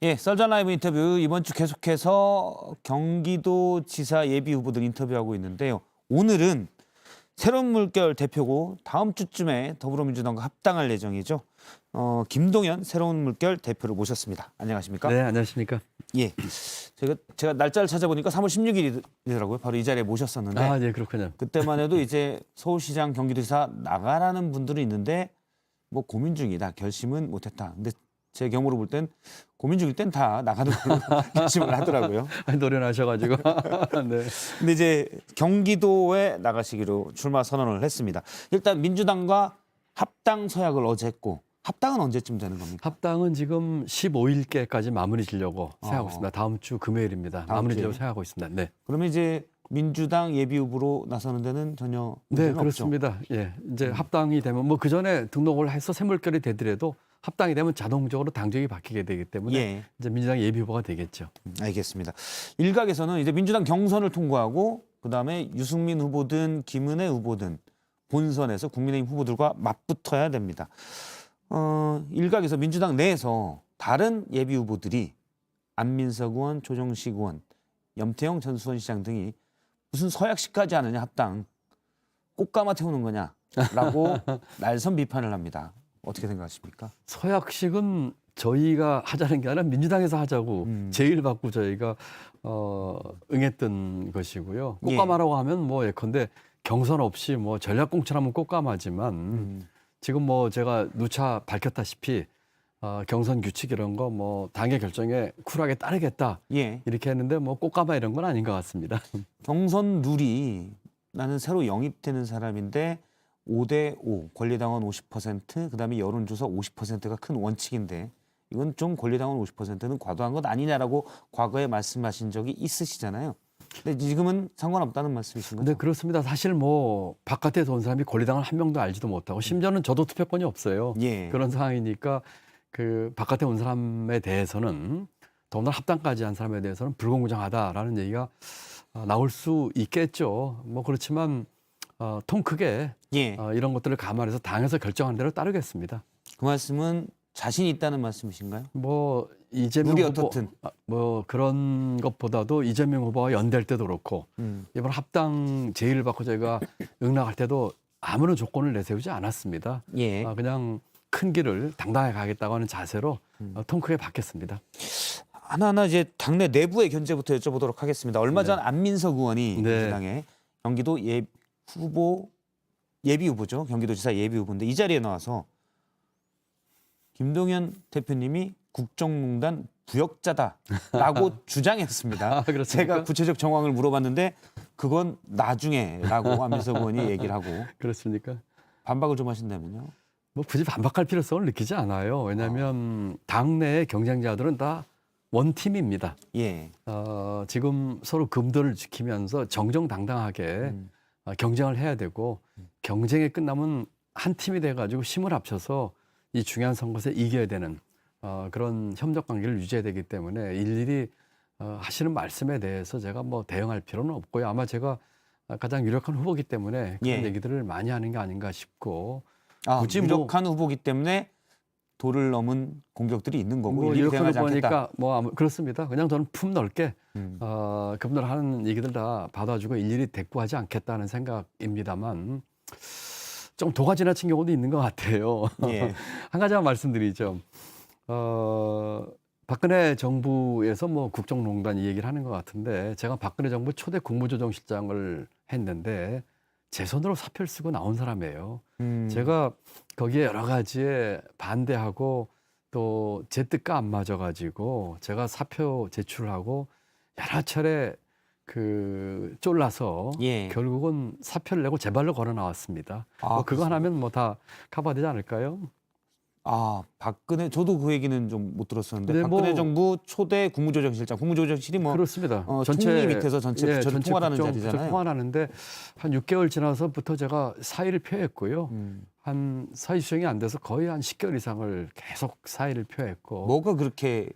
예, 썰전 라이브 인터뷰 이번 주 계속해서 경기도지사 예비 후보들 인터뷰하고 있는데요. 오늘은 새로운 물결 대표고 다음 주쯤에 더불어민주당과 합당할 예정이죠. 김동연 새로운 물결 대표를 모셨습니다. 안녕하십니까? 네, 안녕하십니까? 예, 제가 날짜를 찾아보니까 3월 16일이더라고요. 바로 이 자리에 모셨었는데 아, 네, 그렇군요. 그때만 해도 이제 서울시장 경기도지사 나가라는 분들은 있는데 뭐 고민 중이다. 결심은 못했다. 근데 제 경우로 볼 땐 고민 중일 땐 다 나가는 걸로 결심을 하더라고요. 노련하셔가지고. 네. 근데 이제 경기도에 나가시기로 출마 선언을 했습니다. 일단 민주당과 합당 서약을 어제 했고 합당은 언제쯤 되는 겁니까? 합당은 지금 15일께까지 마무리 지려고 생각하고 있습니다. 다음 주 금요일입니다. 다음 마무리 주에. 지려고 생각하고 있습니다. 네. 그러면 이제 민주당 예비 후보로 나서는 데는 전혀 네, 문제는 없죠. 그렇습니다. 예, 이제 합당이 되면 뭐 그 전에 등록을 해서 새물결이 되더라도 합당이 되면 자동적으로 당적이 바뀌게 되기 때문에 예. 이제 민주당 예비 후보가 되겠죠. 알겠습니다. 일각에서는 이제 민주당 경선을 통과하고 그다음에 유승민 후보든 김은혜 후보든 본선에서 국민의힘 후보들과 맞붙어야 됩니다. 일각에서 민주당 내에서 다른 예비 후보들이 안민석 의원, 조정식 의원, 염태영 전 수원시장 등이 무슨 서약식까지 하느냐 합당 꽃가마 태우는 거냐라고 날선 비판을 합니다. 어떻게 생각하십니까? 서약식은 저희가 하자는 게 아니라 민주당에서 하자고 제의를 받고 저희가 응했던 것이고요. 꽃가마라고 하면 뭐 예컨대 경선 없이 뭐 전략 공천하면 꽃가마지만 지금 뭐 제가 누차 밝혔다시피 경선 규칙 이런 거 뭐 당의 결정에 쿨하게 따르겠다 예. 이렇게 했는데 뭐 꽃가마 이런 건 아닌 것 같습니다. 경선 룰이 나는 새로 영입되는 사람인데 5대5 권리당원 50% 그다음에 여론조사 50%가 큰 원칙인데 이건 좀 권리당원 50%는 과도한 것 아니냐라고 과거에 말씀하신 적이 있으시잖아요. 근데 지금은 상관없다는 말씀이신 거죠? 네, 그렇습니다. 사실 뭐 바깥에서 온 사람이 권리당을 한 명도 알지도 못하고 심지어는 저도 투표권이 없어요. 예. 그런 상황이니까 그 바깥에 온 사람에 대해서는 더군다나 합당까지 한 사람에 대해서는 불공정하다라는 얘기가 나올 수 있겠죠. 뭐 그렇지만 통 크게 예. 이런 것들을 감안해서 당에서 결정한 대로 따르겠습니다. 그 말씀은 자신 있다는 말씀이신가요? 뭐 이재명 우리 후보 어떻든. 뭐 그런 것보다도 이재명 후보와 연대할 때도 그렇고 이번 합당 제의를 받고 저희가 응낙할 때도 아무런 조건을 내세우지 않았습니다. 예. 그냥 큰 길을 당당하게 가겠다고 하는 자세로 통 크게 받겠습니다. 하나하나 이제 당내 내부의 견제부터 여쭤보도록 하겠습니다. 얼마 전 안민석 의원이 네. 민주당의 경기도 예비 후보죠. 경기도지사 예비 후보인데 이 자리에 나와서 김동연 대표님이 국정농단 부역자다라고 주장했습니다. 그렇습니까? 제가 구체적 정황을 물어봤는데 그건 나중에라고 안민석 의원이 얘기를 하고 그렇습니까? 반박을 좀 하신다면요. 뭐 굳이 반박할 필요성을 느끼지 않아요. 왜냐하면 당내의 경쟁자들은 다 원팀입니다. 예. 지금 서로 금도를 지키면서 정정당당하게 경쟁을 해야 되고 경쟁이 끝나면 한 팀이 돼가지고 힘을 합쳐서 이 중요한 선거에서 이겨야 되는 그런 협력 관계를 유지해야 되기 때문에 일일이 하시는 말씀에 대해서 제가 뭐 대응할 필요는 없고요. 아마 제가 가장 유력한 후보이기 때문에 그런 예. 얘기들을 많이 하는 게 아닌가 싶고 굳이 유력한 후보기 때문에 도를 넘은 공격들이 있는 거고 뭐 일일이 이렇게 대응하지 않겠다. 보니까 뭐 그렇습니다. 그냥 저는 품 넓게 그분들 하는 얘기들 다 받아주고 일일이 대꾸하지 않겠다는 생각입니다만 좀 도가 지나친 경우도 있는 것 같아요. 예. 한 가지만 말씀드리죠. 박근혜 정부에서 뭐 국정농단 이 얘기를 하는 것 같은데 제가 박근혜 정부 초대 국무조정실장을 했는데 제 손으로 사표를 쓰고 나온 사람이에요. 제가 거기에 여러 가지에 반대하고 또 제 뜻과 안 맞아가지고 제가 사표 제출하고 여러 차례 쫄라서 예. 결국은 사표를 내고 제 발로 걸어 나왔습니다. 뭐 그거 하나면 뭐 다 커버되지 않을까요? 박근혜 저도 그 얘기는 좀 못 들었었는데 네, 박근혜 뭐 정부 초대 국무조정실장, 국무조정실이 뭐 그렇습니다. 총리 밑에서 전체 통화하는 자리잖아요. 통화하는데 한 6개월 지나서부터 제가 사의를 표했고요. 한 사의 수정이 안 돼서 거의 한 10개월 이상을 계속 사의를 표했고 뭐가 그렇게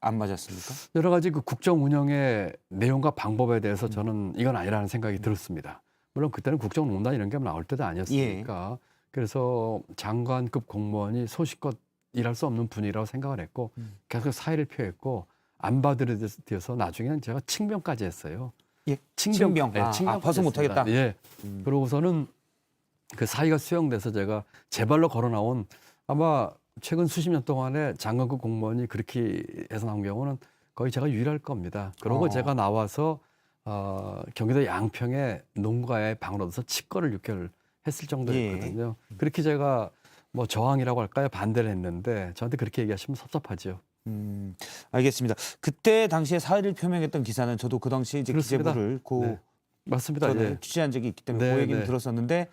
안 맞았습니까? 여러 가지 그 국정 운영의 내용과 방법에 대해서 저는 이건 아니라는 생각이 들었습니다. 물론 그때는 국정농단 이런 게 나올 때도 아니었으니까. 그래서 장관급 공무원이 소식껏 일할 수 없는 분위기라고 생각을 했고 계속 사의를 표했고 안 받아들여서 나중에는 제가 칭병까지 했어요. 예. 칭병. 칭병. 예, 칭병 아파서 못하겠다. 예. 그러고서는 그 사의가 수용돼서 제가 제 발로 걸어 나온 아마 최근 수십 년 동안에 장관급 공무원이 그렇게 해서 나온 경우는 거의 제가 유일할 겁니다. 그러고 제가 나와서 경기도 양평에 농가에 방을 얻어서 치과를 6개월 했을 정도였거든요. 그렇게 제가 뭐 저항이라고 할까요? 반대를 했는데 저한테 그렇게 얘기하시면 섭섭하죠. 알겠습니다. 그때 당시에 사의를 표명했던 기사는 저도 그 당시에 이제 그렇습니다. 기재부를 네. 맞습니다. 저는 예. 취재한 적이 있기 때문에 네, 그 얘기는 네. 들었었는데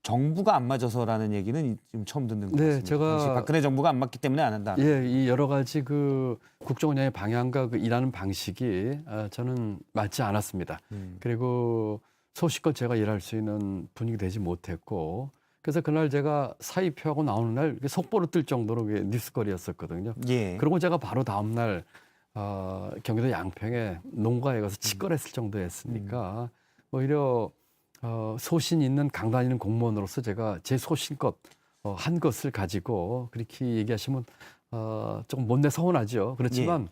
정부가 안 맞아서라는 얘기는 지금 처음 듣는 것 네, 같습니다. 제가- 당시 박근혜 정부가 안 맞기 때문에 안 한다. 예, 이 여러 가지 그 국정 운영의 방향과 그 일하는 방식이 저는 맞지 않았습니다. 그리고 소식껏 제가 일할 수 있는 분위기 되지 못했고, 그래서 그날 제가 사의 표하고 나오는 날 이게 속보로 뜰 정도로 그게 뉴스거리였었거든요. 예. 그리고 제가 바로 다음 날 경기도 양평에 농가에 가서 치과했을 정도였으니까 오히려 소신 있는 강단 있는 공무원으로서 제가 제 소신껏 한 것을 가지고 그렇게 얘기하시면 조금 못내 서운하죠. 그렇지만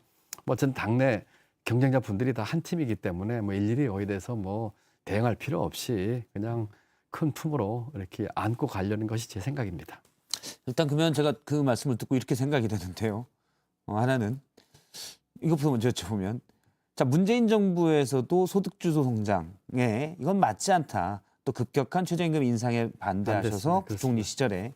뭐 전 당내 경쟁자 분들이 다 한 팀이기 때문에 뭐 일일이 여기에 대해서 뭐 대응할 필요 없이 그냥 큰 품으로 이렇게 안고 가려는 것이 제 생각입니다. 일단 그러면 제가 그 말씀을 듣고 이렇게 생각이 되는데요. 하나는 이것부터 먼저 여쭤보면 자, 문재인 정부에서도 소득주도 성장에 이건 맞지 않다. 또 급격한 최저임금 인상에 반대하셔서 반대했습니다. 부총리 시절에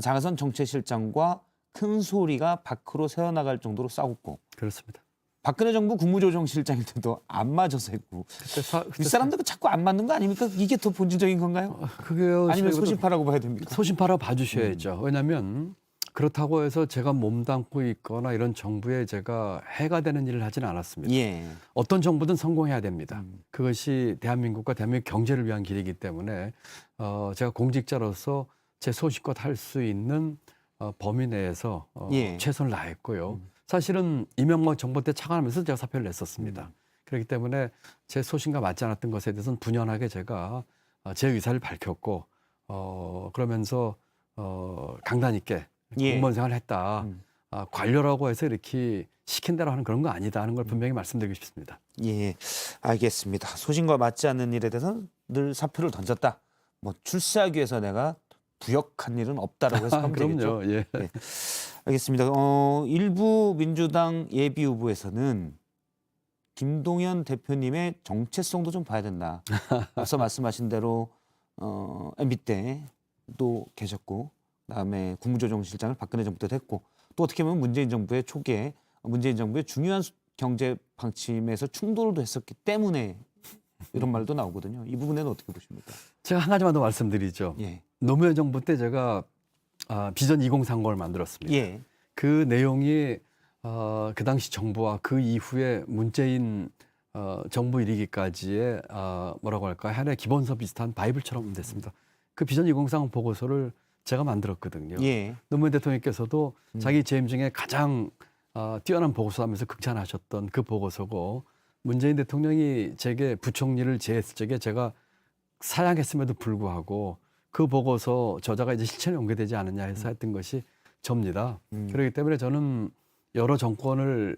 장하선 정책실장과 큰 소리가 밖으로 새어나갈 정도로 싸웠고 그렇습니다. 박근혜 정부 국무조정실장일 때도 안 맞아서 했고 그때 이 사람들 자꾸 안 맞는 거 아닙니까? 이게 더 본질적인 건가요? 그게요. 아니면 저희가 소신파라고 봐야 됩니까? 소신파라 봐주셔야죠. 왜냐하면 그렇다고 해서 제가 몸담고 있거나 이런 정부에 제가 해가 되는 일을 하지는 않았습니다. 예. 어떤 정부든 성공해야 됩니다. 그것이 대한민국과 대한민국 경제를 위한 길이기 때문에 제가 공직자로서 제 소신껏 할 수 있는 범위 내에서 최선을 다했고요. 사실은 이명박 정부 때 차관하면서 제가 사표를 냈었습니다. 그렇기 때문에 제 소신과 맞지 않았던 것에 대해서는 분연하게 제가 제 의사를 밝혔고 그러면서 강단 있게 공무원 생활을 했다. 관료라고 해서 이렇게 시킨 대로 하는 그런 거 아니다 하는 걸 분명히 말씀드리고 싶습니다. 예, 알겠습니다. 소신과 맞지 않는 일에 대해서는 늘 사표를 던졌다. 뭐 출세하기 위해서 내가 부역한 일은 없다라고 해석하면 되겠죠. 그럼요. 예. 네. 알겠습니다. 일부 민주당 예비 후보에서는 김동연 대표님의 정체성도 좀 봐야 된다. 앞서 말씀하신 대로 MB 때도 계셨고, 그다음에 국무조정실장을 박근혜 정부 때도 했고, 또 어떻게 보면 문재인 정부의 초기에 문재인 정부의 중요한 경제 방침에서 충돌도 했었기 때문에 이런 말도 나오거든요. 이 부분에는 어떻게 보십니까? 제가 한 가지만 더 말씀드리죠. 예. 노무현 정부 때 제가 비전 2030을 만들었습니다. 예. 그 내용이 그 당시 정부와 그 이후에 문재인 정부 이르기까지의 뭐라고 할까 하나의 기본서 비슷한 바이블처럼 됐습니다. 그 비전 2030 보고서를 제가 만들었거든요. 예. 노무현 대통령께서도 자기 재임 중에 가장 뛰어난 보고서하면서 극찬하셨던 그 보고서고 문재인 대통령이 제게 부총리를 제했을 적에 제가 사양했음에도 불구하고 그 보고서 저자가 이제 실천에 옮겨되지 않느냐 해서 했던 것이 접니다. 그렇기 때문에 저는 여러 정권을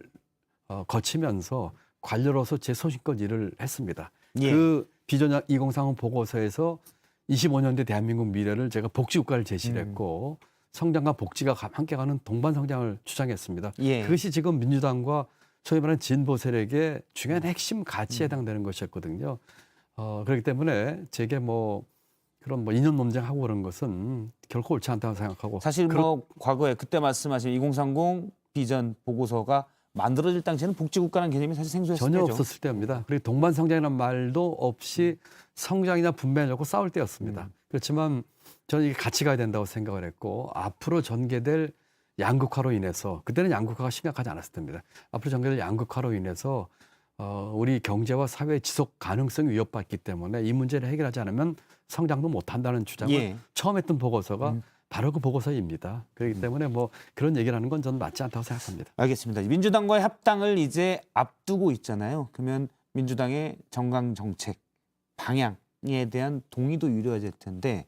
거치면서 관료로서 제 소신껏 일을 했습니다. 예. 그 비전 2030 보고서에서 25년 뒤 대한민국 미래를 제가 복지국가를 제시를 했고 성장과 복지가 함께 가는 동반 성장을 주장했습니다. 예. 그것이 지금 민주당과 소위 말하는 진보 세력의 중요한 핵심 가치에 해당되는 것이었거든요. 그렇기 때문에 제게 뭐 그런 뭐 이념 논쟁하고 그런 것은 결코 옳지 않다고 생각하고 사실 뭐 과거에 그때 말씀하신 2030 비전 보고서가 만들어질 당시에는 복지국가라는 개념이 사실 생소했을 전혀 때죠. 없었을 때입니다. 그리고 동반 성장이라는 말도 없이 성장이나 분배하려고 싸울 때였습니다. 그렇지만 저는 이게 같이 가야 된다고 생각을 했고 앞으로 전개될 양극화로 인해서 그때는 양극화가 심각하지 않았을 때입니다. 앞으로 전개될 양극화로 인해서 우리 경제와 사회의 지속 가능성이 위협받기 때문에 이 문제를 해결하지 않으면 성장도 못한다는 주장을 처음 했던 보고서가 바로 그 보고서입니다. 그렇기 때문에 뭐 그런 얘기를 하는 건 저는 맞지 않다고 생각합니다. 알겠습니다. 민주당과의 합당을 이제 앞두고 있잖아요. 그러면 민주당의 정강 정책 방향에 대한 동의도 이루어질 텐데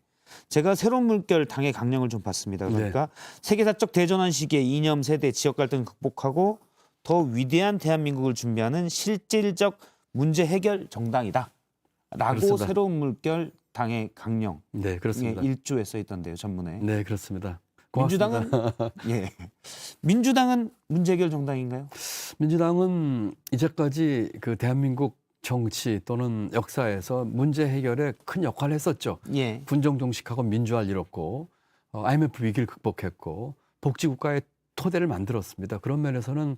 제가 새로운 물결 당의 강령을 좀 봤습니다. 그러니까 세계사적 대전환 시기에 이념, 세대, 지역 갈등을 극복하고 더 위대한 대한민국을 준비하는 실질적 문제 해결 정당이다. 라고 그렇습니다. 새로운 물결 당의 강령 네, 그렇습니다. 1조에 써 있던데요, 전문에. 네, 그렇습니다. 고맙습니다. 민주당은 예. 민주당은 문제 해결 정당인가요? 민주당은 이제까지 그 대한민국 정치 또는 역사에서 문제 해결에 큰 역할을 했었죠. 예. 군정 종식하고 민주화를 이뤘고 IMF 위기를 극복했고 복지국가의 토대를 만들었습니다. 그런 면에서는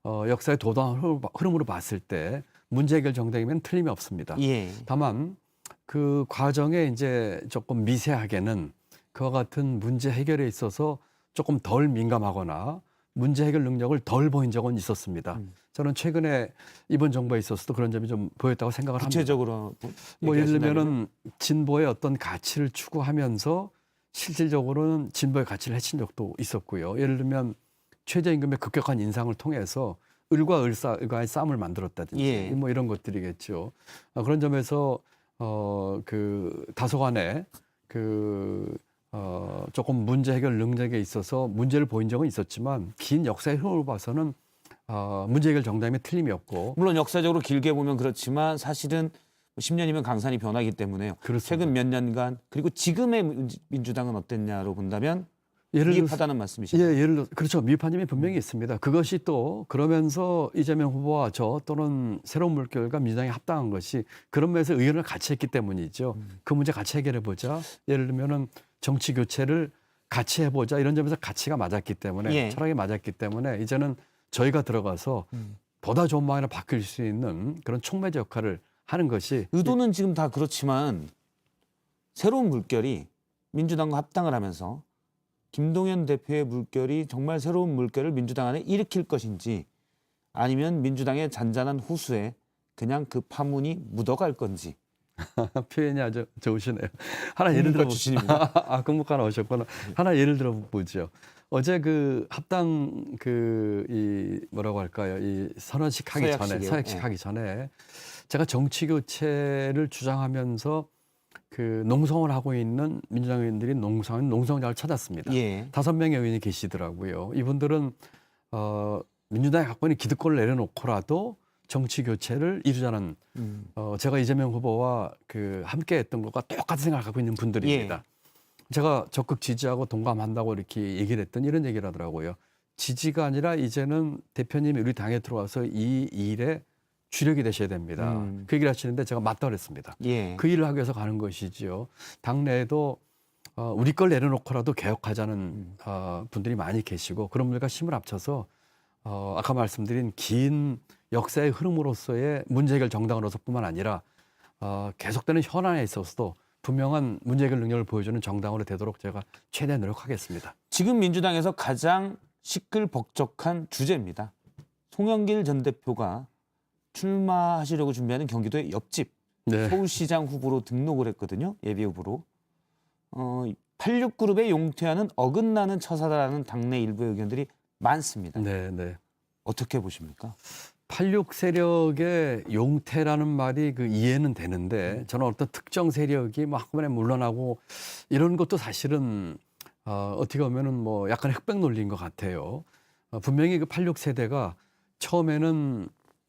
역사의 도덕 흐름으로 봤을 때 문제 해결 정당이면 틀림이 없습니다. 예. 다만 그 과정에 이제 조금 미세하게는 그와 같은 문제 해결에 있어서 조금 덜 민감하거나 문제 해결 능력을 덜 보인 적은 있었습니다. 저는 최근에 이번 정부에 있어서도 그런 점이 좀 보였다고 생각을 합니다. 구체적으로 뭐 예를 얘기하신다면요? 들면은 진보의 어떤 가치를 추구하면서 실질적으로는 진보의 가치를 해친 적도 있었고요. 예를 들면 최저임금의 급격한 인상을 통해서 을과 을과의 싸움을 만들었다든지 예. 뭐 이런 것들이겠죠. 그런 점에서 그 다소간에 조금 문제 해결 능력에 있어서 문제를 보인 적은 있었지만 긴 역사의 흐름을 봐서는 문제 해결 정당임에 틀림이 없고 물론 역사적으로 길게 보면 그렇지만 사실은 10년이면 강산이 변하기 때문에요. 그렇습니다. 최근 몇 년간 그리고 지금의 민주당은 어땠냐로 본다면 예를 들어서 미흡하다는 말씀이시죠. 예, 예를 들어 그렇죠. 미흡한 점이 분명히 있습니다. 그것이 또 그러면서 이재명 후보와 저 또는 새로운 물결과 민주당이 합당한 것이 그런 면에서 의견을 같이 했기 때문이죠. 그 문제 같이 해결해 보자. 예를 들면은 정치 교체를 같이 해보자 이런 점에서 가치가 맞았기 때문에 예. 철학이 맞았기 때문에 이제는 저희가 들어가서 보다 좋은 방향으로 바뀔 수 있는 그런 촉매제 역할을 하는 것이 의도는 지금 다 그렇지만 새로운 물결이 민주당과 합당을 하면서 김동연 대표의 물결이 정말 새로운 물결을 민주당 안에 일으킬 것인지 아니면 민주당의 잔잔한 호수에 그냥 그 파문이 묻어갈 건지. 표현이 아주 좋으시네요. 하나 예를 국문과 들어 출신입니다. 국문과 나오셨구나. 하나 예를 들어 보죠. 어제 그 합당 이 뭐라고 할까요? 이 선언식 하기 전에 서약식이요. 서약식 예. 하기 전에 제가 정치 교체를 주장하면서 그 농성을 하고 있는 민주당 의원들이 농성장을 찾았습니다. 예. 5명의 의원이 계시더라고요. 이분들은 민주당이 갖고 있는 기득권을 내려놓고라도 정치 교체를 이루자는 제가 이재명 후보와 그 함께했던 것과 똑같은 생각을 갖고 있는 분들입니다. 제가 적극 지지하고 동감한다고 이렇게 얘기를 했더니 이런 얘기를 하더라고요. 지지가 아니라 이제는 대표님이 우리 당에 들어와서 이 일에 주력이 되셔야 됩니다. 그 얘기를 하시는데 제가 맞다고 그랬습니다. 예. 그 일을 하기 위해서 가는 것이지요. 당내에도 우리 걸 내려놓고라도 개혁하자는 분들이 많이 계시고 그런 분들과 힘을 합쳐서 아까 말씀드린 긴 역사의 흐름으로서의 문제 해결 정당으로서뿐만 아니라 계속되는 현안에 있어서도 분명한 문제 해결 능력을 보여주는 정당으로 되도록 제가 최대한 노력하겠습니다. 지금 민주당에서 가장 시끌벅적한 주제입니다. 송영길 전 대표가 출마하시려고 준비하는 경기도의 옆집 네. 서울시장 후보로 등록을 했거든요. 예비 후보로. 86그룹에 용퇴하는 어긋나는 처사다라는 당내 일부 의견들이 많습니다. 네, 네. 어떻게 보십니까? 86 세력의 용태라는 말이 그 이해는 되는데 저는 어떤 특정 세력이 뭐 한꺼번에 물러나고 이런 것도 사실은 어떻게 보면은 뭐 약간 흑백 논리인 것 같아요. 분명히 그 86 세대가 처음에는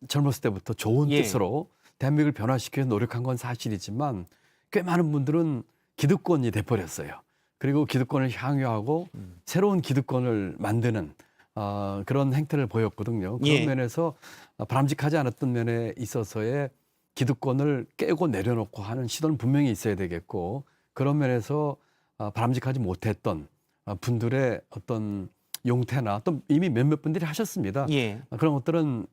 젊었을 때부터 좋은 예. 뜻으로 대한민국을 변화시키기 위해서 노력한 건 사실이지만 꽤 많은 분들은 기득권이 돼버렸어요. 그리고 기득권을 향유하고 새로운 기득권을 만드는 그런 행태를 보였거든요. 그런 예. 면에서 바람직하지 않았던 면에 있어서의 기득권을 깨고 내려놓고 하는 시도는 분명히 있어야 되겠고 그런 면에서 바람직하지 못했던 분들의 어떤 용태나 또 이미 몇몇 분들이 하셨습니다. 예. 그런 것들은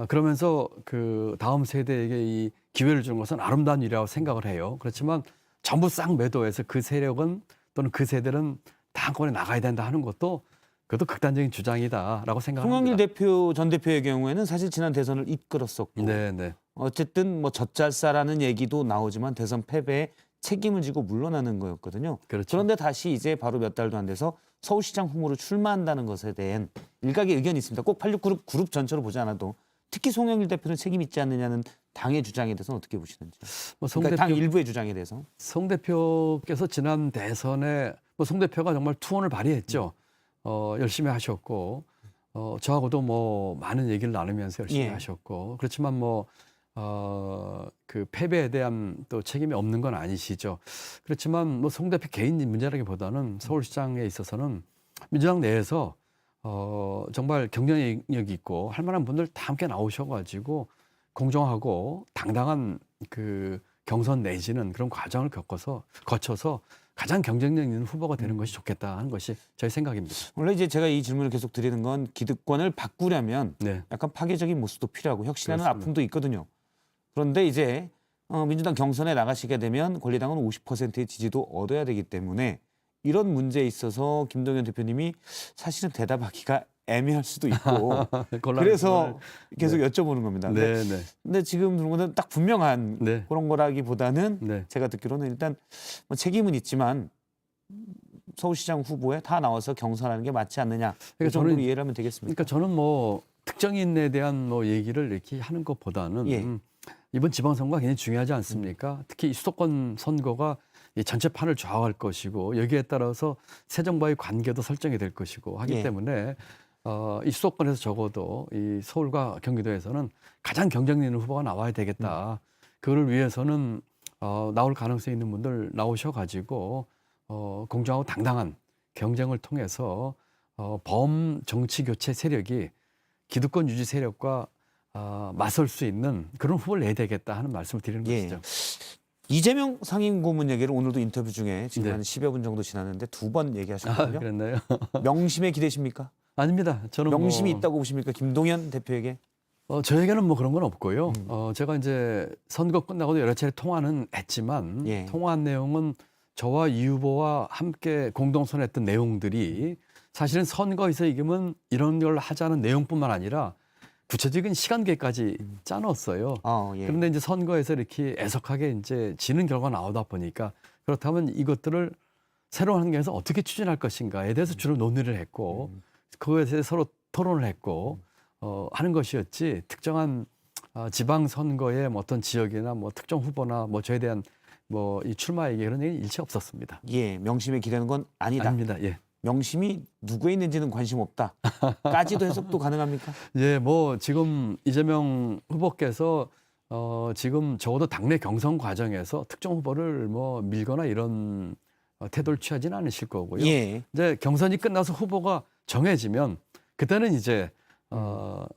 그러면서 그 다음 세대에게 이 기회를 주는 것은 아름다운 일이라고 생각을 해요. 그렇지만 전부 싹 매도해서 그 세력은 또는 그 세대는 다 한꺼번에 나가야 된다 하는 것도 그것도 극단적인 주장이다라고 생각합니다. 송영길 대표 전 대표의 경우에는 사실 지난 대선을 이끌었었고 네, 네. 어쨌든 뭐 젖잘싸라는 얘기도 나오지만 대선 패배에 책임을 지고 물러나는 거였거든요. 그렇죠. 그런데 다시 이제 바로 몇 달도 안 돼서 서울시장 후보로 출마한다는 것에 대한 일각의 의견이 있습니다. 꼭 86그룹 전체로 보지 않아도 특히 송영길 대표는 책임 있지 않느냐는 당의 주장에 대해서는 어떻게 보시는지. 뭐 송 그러니까 당 대표, 일부의 주장에 대해서. 송 대표께서 지난 대선에 뭐 송 대표가 정말 투혼을 발휘했죠. 열심히 하셨고 저하고도 뭐 많은 얘기를 나누면서 열심히 예. 하셨고 그렇지만 뭐 그 패배에 대한 또 책임이 없는 건 아니시죠. 그렇지만 뭐 송 대표 개인 문제라기보다는 서울시장에 있어서는 민주당 내에서 정말 경쟁력이 있고 할 만한 분들 다 함께 나오셔가지고 공정하고 당당한 그 경선 내지는 그런 과정을 거쳐서 가장 경쟁력 있는 후보가 되는 것이 좋겠다 하는 것이 저희 생각입니다. 원래 이제 제가 이 질문을 계속 드리는 건 기득권을 바꾸려면 네. 약간 파괴적인 모습도 필요하고 혁신하는 그렇습니다. 아픔도 있거든요. 그런데 이제 민주당 경선에 나가시게 되면 권리당은 50%의 지지도 얻어야 되기 때문에 이런 문제에 있어서 김동연 대표님이 사실은 대답하기가 애매할 수도 있고 그래서 계속 여쭤보는 겁니다. 네, 네, 근데 지금 들은 거는 딱 분명한 네, 그런 거라기보다는 네. 제가 듣기로는 일단 뭐 책임은 있지만 서울시장 후보에 다 나와서 경선하는 게 맞지 않느냐 이 그러니까 정도로 저는- 이해를 하면 되겠습니까? 그러니까 저는 뭐 특정인에 대한 뭐 얘기를 이렇게 하는 것보다는 예. 이번 지방선거가 굉장히 중요하지 않습니까? 특히 이 수도권 선거가 이 전체 판을 좌우할 것이고 여기에 따라서 새 정부와의 관계도 설정이 될 것이고 하기 예. 때문에 이 수도권에서 적어도 이 서울과 경기도에서는 가장 경쟁력 있는 후보가 나와야 되겠다. 그를 위해서는 나올 가능성이 있는 분들 나오셔가지고 공정하고 당당한 경쟁을 통해서 범정치 교체 세력이 기득권 유지 세력과 맞설 수 있는 그런 후보를 내야 되겠다 하는 말씀을 드리는 예. 것이죠. 이재명 상임고문 얘기를 오늘도 인터뷰 중에 지금 네. 한 10여 분 정도 지났는데 2번 아, 얘기하셨거든요. 그랬나요? 명심에 기대십니까? 아닙니다. 저는 명심이 뭐, 있다고 보십니까? 김동연 대표에게? 저에게는 뭐 그런 건 없고요. 제가 이제 선거 끝나고도 여러 차례 통화는 했지만 예. 통화한 내용은 저와 이 후보와 함께 공동선언했던 내용들이 사실은 선거에서 이기면 이런 걸 하자는 내용뿐만 아니라 구체적인 시간계까지 짜놨어요. 예. 그런데 이제 선거에서 이렇게 애석하게 이제 지는 결과 나오다 보니까 그렇다면 이것들을 새로운 환경에서 어떻게 추진할 것인가에 대해서 주로 논의를 했고 그거에 대해서 서로 토론을 했고 하는 것이었지 특정한 지방 선거의 뭐 어떤 지역이나 뭐 특정 후보나 뭐 저에 대한 뭐 이 출마 얘기 그런 얘기 일체 없었습니다. 예, 명심에 기대는 건 아니다. 아닙니다. 예. 명심이 누구에 있는지는 관심 없다. 까지도 해석도 가능합니까? 예, 뭐 지금 이재명 후보께서 지금 적어도 당내 경선 과정에서 특정 후보를 뭐 밀거나 이런 태도를 취하지는 않으실 거고요. 예. 이제 경선이 끝나서 후보가 정해지면 그때는 이제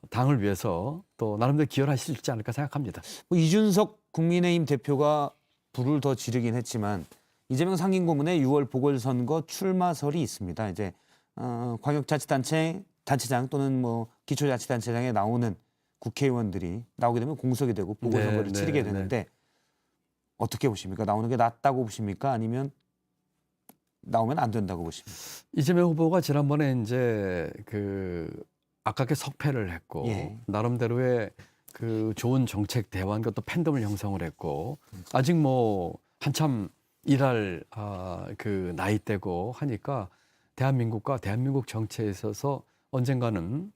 당을 위해서 또 나름대로 기여를 하실 수 있지 않을까 생각합니다. 뭐 이준석 국민의힘 대표가 불을 더 지르긴 했지만 이재명 상임고문의 6월 보궐선거 출마설이 있습니다. 이제 광역자치단체 단체장 또는 뭐 기초자치단체장에 나오는 국회의원들이 나오게 되면 공석이 되고 보궐선거를 네, 치르게 네, 되는데 어떻게 보십니까? 나오는 게 낫다고 보십니까? 아니면 나오면 안 된다고 보십니까? 이재명 후보가 지난번에 이제 그 아깝게 석패를 했고 예. 나름대로의 그 좋은 정책 대안과 또 팬덤을 형성을 했고 아직 뭐 한참 일할 그 나이대고 하니까 대한민국과 대한민국 정치에 있어서 언젠가는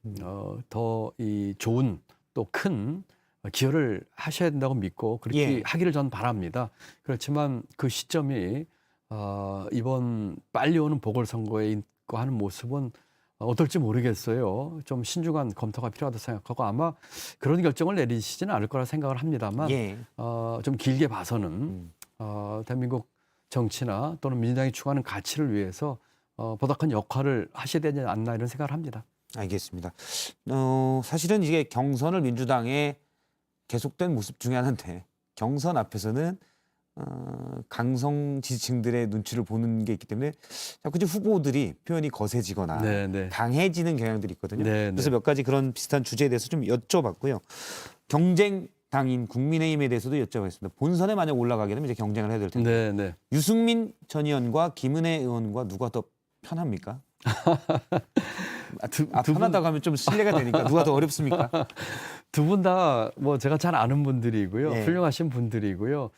더 이 좋은 또 큰 기여를 하셔야 된다고 믿고 그렇게 예. 하기를 전 바랍니다. 그렇지만 그 시점이 이번 빨리 오는 보궐선거에 있고 하는 모습은 어떨지 모르겠어요. 좀 신중한 검토가 필요하다고 생각하고 아마 그런 결정을 내리시지는 않을 거라 생각을 합니다만 예. 좀 길게 봐서는 대한민국 정치나 또는 민주당이 추구하는 가치를 위해서 보다 큰 역할을 하셔야 되지 않나 이런 생각을 합니다. 알겠습니다. 사실은 이게 경선을 민주당의 계속된 모습 중에 하나인데 경선 앞에서는 강성 지지층들의 눈치를 보는 게 있기 때문에 자꾸 이제 후보들이 표현이 거세지거나 네, 네. 강해지는 경향들이 있거든요. 네, 그래서 네. 몇 가지 그런 비슷한 주제에 대해서 좀 여쭤봤고요. 경쟁 당인 국민의힘에 대해서도 여쭤보겠습니다. 본선에 만약 올라가게 되면 이제 경쟁을 해야 될 텐데 네, 네. 유승민 전 의원과 김은혜 의원과 누가 더 편합니까? 편하다고 하면 좀 실례가 되니까 누가 더 어렵습니까? 두 분 다 뭐 제가 잘 아는 분들이고요. 네. 훌륭하신 분들이고요.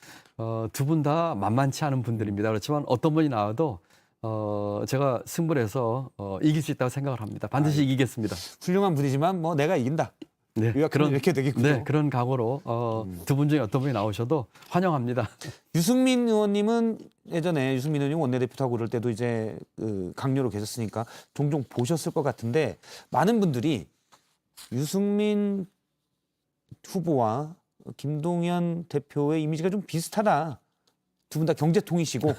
두 분 다 만만치 않은 분들입니다. 그렇지만 어떤 분이 나와도 제가 승부를 해서 이길 수 있다고 생각을 합니다. 반드시 이기겠습니다. 훌륭한 분이지만 뭐 내가 이긴다. 네, 요약하면 이렇게 되겠군요. 네, 그런 각오로 두 분 중에 어떤 분이 나오셔도 환영합니다. 유승민 의원님은 예전에 유승민 의원님 원내대표하고 그럴 때도 이제 그 강요로 계셨으니까 종종 보셨을 것 같은데 많은 분들이 유승민 후보와 김동연 대표의 이미지가 좀 비슷하다. 두 분 다 경제통이시고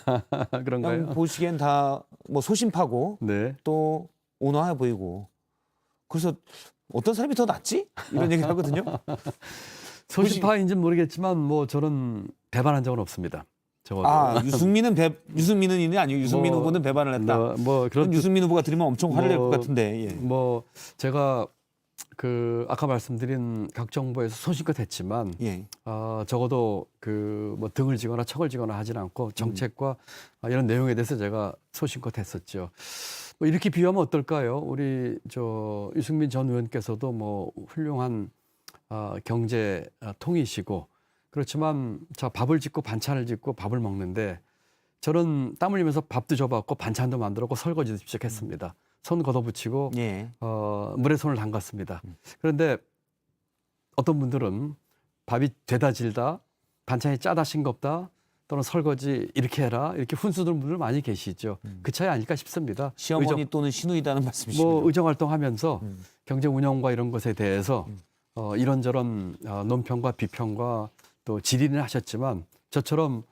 그런가요? 그냥 보시기엔 다 뭐 소심하고 네. 또 온화해 보이고 그래서 어떤 사람이 더 낫지? 이런 얘기를 하거든요. 소심파인지는 모르겠지만 뭐 저는 배반한 적은 없습니다. 적어도. 유승민은 아니고 유승민 뭐, 후보는 배반을 했다. 뭐 그런 그건 유승민 후보가 들으면 엄청 화를 낼 것 같은데. 예. 뭐 제가 그 아까 말씀드린 각 정부에서 소신껏 했지만 예. 적어도 그 뭐 등을 지거나 척을 지거나 하진 않고 정책과 이런 내용에 대해서 제가 소신껏 했었죠. 뭐 이렇게 비유하면 어떨까요? 우리 저 유승민 전 의원께서도 뭐 훌륭한 경제 통이시고 그렇지만 자 밥을 짓고 반찬을 짓고 밥을 먹는데 저는 땀 흘리면서 밥도 줘봤고 반찬도 만들었고 설거지도 직접 했습니다. 손 걷어붙이고 예. 물에 손을 담갔습니다. 그런데 어떤 분들은 밥이 되다 질다 반찬이 짜다 싱겁다 또는 설거지 이렇게 해라 이렇게 훈수두는 분들 많이 계시죠. 그 차이 아닐까 싶습니다. 시어머니 또는 시누이다는 말씀이시죠. 뭐 의정활동하면서 경제 운영과 이런 것에 대해서 이런저런 논평과 비평과 또 질의는 하셨지만 저처럼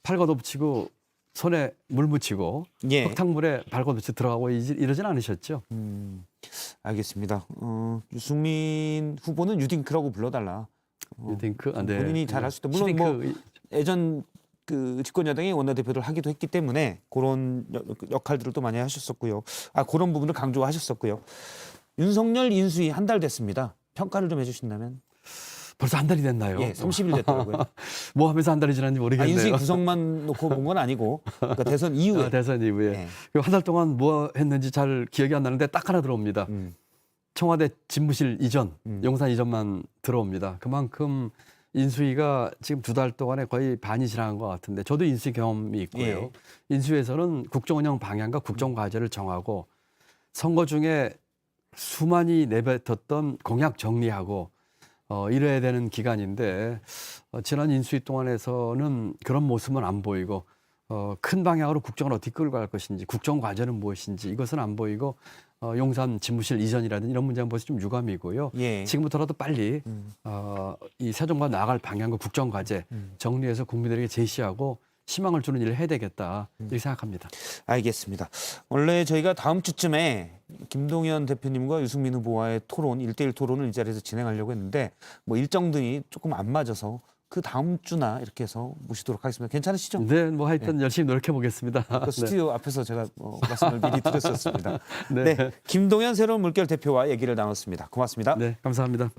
팔 걷어붙이고 손에 물 묻히고 예. 흙탕물에 발 걷어붙이 들어가고 이러진 않으셨죠. 알겠습니다. 유승민 후보는 유딩크라고 불러달라. 유딩크? 네. 본인이 잘 할 수 있다. 물론 뭐 예전 그 집권여당의 원내대표를 하기도 했기 때문에 그런 역할들을 또 많이 하셨었고요. 그런 부분을 강조하셨었고요. 윤석열 인수위 한 달 됐습니다. 평가를 좀 해주신다면. 벌써 한 달이 됐나요? 예, 30일 됐더라고요. 뭐 하면서 한 달이 지났는지 모르겠네요. 인수위 구성만 놓고 본 건 아니고 그러니까 대선 이후에. 대선 이후에. 예. 한 달 동안 뭐 했는지 잘 기억이 안 나는데 딱 하나 들어옵니다. 청와대 집무실 이전, 용산 이전만 들어옵니다. 그만큼 인수위가 지금 두 달 동안에 거의 반이 지나간 것 같은데 저도 인수위 경험이 있고요. 예. 인수위에서는 국정운영 방향과 국정과제를 정하고 선거 중에 수많이 내뱉었던 공약 정리하고 이래야 되는 기간인데 지난 인수위 동안에서는 그런 모습은 안 보이고 큰 방향으로 국정을 어떻게 끌고 갈 것인지 국정 과제는 무엇인지 이것은 안 보이고 용산 집무실 이전이라든지 이런 문제는 벌써 좀 유감이고요. 예. 지금부터라도 빨리 이 새 정부가 나아갈 방향과 국정 과제 정리해서 국민들에게 제시하고 희망을 주는 일을 해야 되겠다 이렇게 생각합니다. 알겠습니다. 원래 저희가 다음 주쯤에 김동연 대표님과 유승민 후보와의 토론, 1대1 토론을 이 자리에서 진행하려고 했는데 뭐 일정 등이 조금 안 맞아서 그 다음 주나 이렇게 해서 모시도록 하겠습니다. 괜찮으시죠? 네, 뭐 하여튼 열심히 노력해 보겠습니다. 그 스튜디오 앞에서 제가 말씀을 미리 드렸었습니다. 네. 네, 김동연 새로운 물결 대표와 얘기를 나눴습니다. 고맙습니다. 네, 감사합니다.